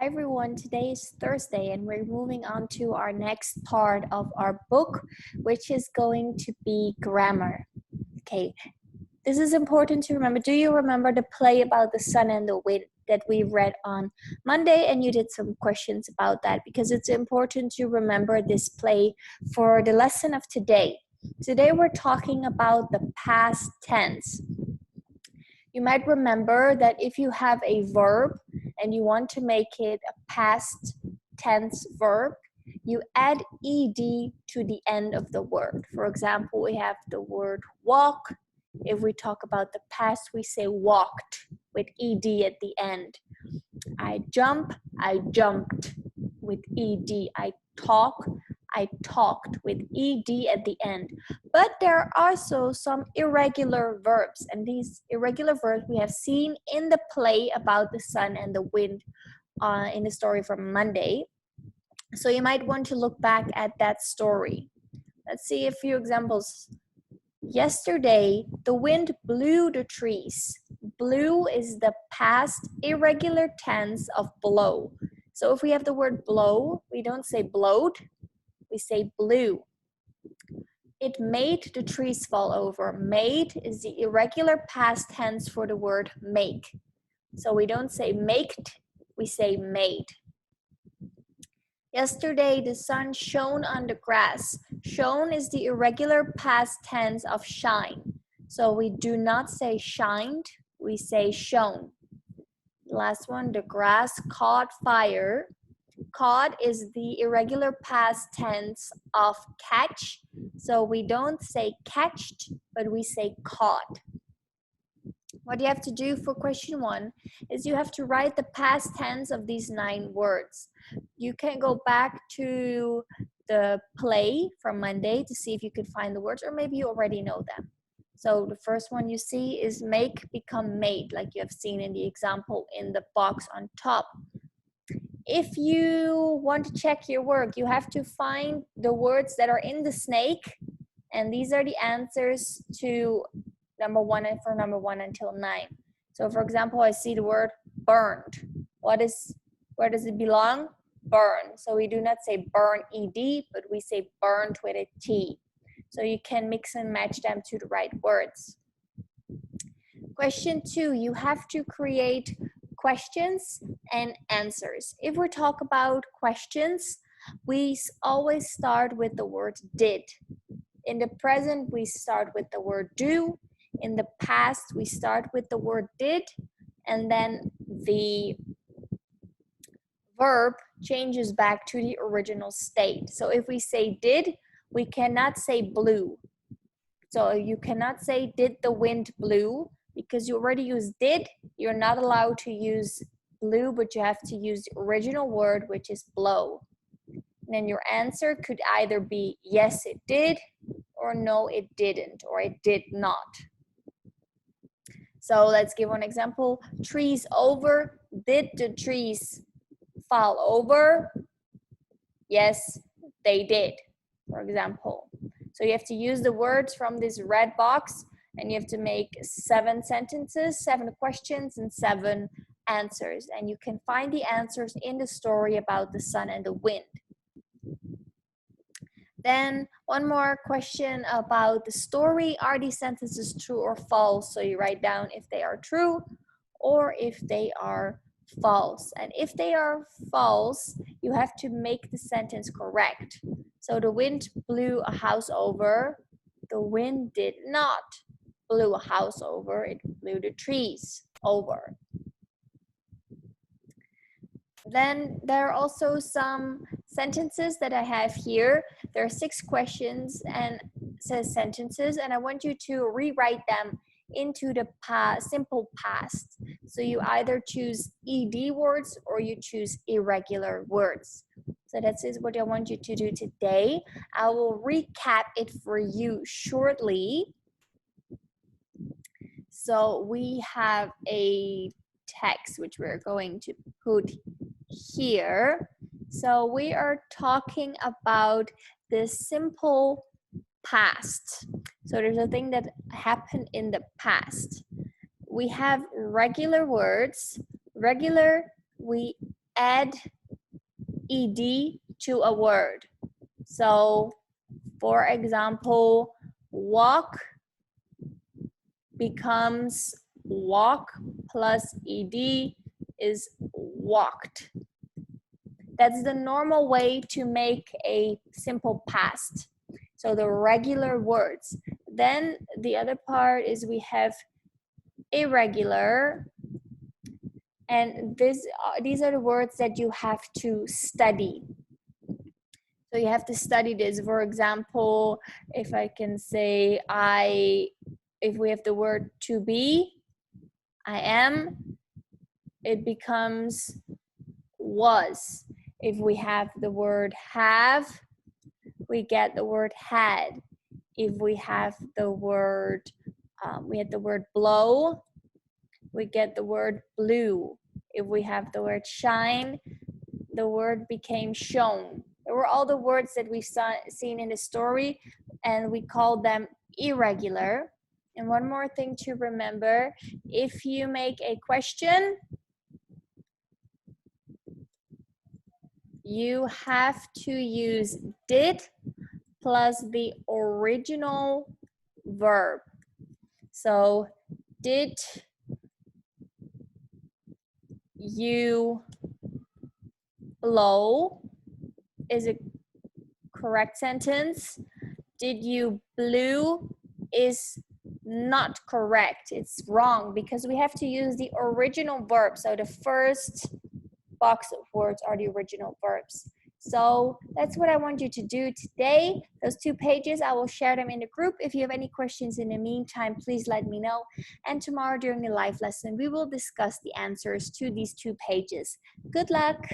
Hi everyone, today is Thursday and we're moving on to our next part of our book, which is going to be grammar. Okay, this is important to remember. Do you remember the play about the sun and the wind that we read on Monday? And you did some questions about that because it's important to remember this play for the lesson of today. Today we're talking about the past tense. You might remember that if you have a verb and you want to make it a past tense verb, you add ed to the end of the word. For example, we have the word walk. If we talk about the past, we say walked with ed at the end. I jump, I jumped with ed. I talked with ed at the end. But there are also some irregular verbs, and these irregular verbs we have seen in the play about the sun and the wind in the story from Monday. So you might want to look back at that story. Let's see a few examples. Yesterday, the wind blew the trees. Blew is the past irregular tense of blow. So if we have the word blow, we don't say blowed, we say blew. It made the trees fall over. Made is the irregular past tense for the word make. So we don't say maked, we say made. Yesterday, the sun shone on the grass. Shone is the irregular past tense of shine. So we do not say shined, we say shone. Last one, the grass caught fire. Caught is the irregular past tense of catch. So we don't say catched, but we say caught. What you have to do for question 1 is you have to write the past tense of these 9 words. You can go back to the play from Monday to see if you could find the words, or maybe you already know them. So the first one you see is make become made, like you have seen in the example in the box on top. If you want to check your work, you have to find the words that are in the snake, and these are the answers to number 1 and for number 1 until 9. So for example, I see the word burned. Where does it belong? Burn. So we do not say burn ed, but we say burned with a T. So you can mix and match them to the right words. Question 2, you have to create questions and answers. If we talk about questions, we always start with the word did. In the present, we start with the word do. In the past, we start with the word did, and then the verb changes back to the original state. So if we say did, we cannot say blew. So you cannot say did the wind blew, because you already used did. You're not allowed to use blew, but you have to use the original word, which is blow. And then your answer could either be yes, it did, or no, it didn't, or it did not. So let's give one example. Trees over. Did the trees fall over? Yes, they did, for example. So you have to use the words from this red box, and you have to make 7 sentences, 7 questions, and 7 answers. And you can find the answers in the story about the sun and the wind. Then one more question about the story. Are these sentences true or false? So you write down if they are true or if they are false. And if they are false, you have to make the sentence correct. So the wind blew a house over. The wind did not blew a house over. It blew the trees over. Then there are also some sentences that I have here. There are 6 questions and says sentences, and I want you to rewrite them into the simple past. So you either choose ed words or you choose irregular words. So that's what I want you to do today. I will recap it for you shortly. So we have a text which we're going to put here. So we are talking about the simple past. So there's a thing that happened in the past. We have regular words. Regular, we add ed to a word. So, for example, walk becomes walk plus ed is walked. That's the normal way to make a simple past. So the regular words. Then the other part is we have irregular, and these are the words that you have to study. So you have to study this. For example, if I can say if we have the word to be, I am, it becomes was. If we have the word have, we get the word had. If we have the word, we had the word blow, we get the word blew. If we have the word shine, the word became shown. They were all the words that we've seen in the story, and we call them irregular. And one more thing to remember, if you make a question, you have to use did plus the original verb. So, did you blow is a correct sentence. Did you blew is not correct. It's wrong because we have to use the original verb. So the first box of words are the original verbs. So that's what I want you to do today. Those 2 pages, I will share them in the group. If you have any questions in the meantime, please let me know. And tomorrow during the live lesson, we will discuss the answers to these 2 pages. Good luck.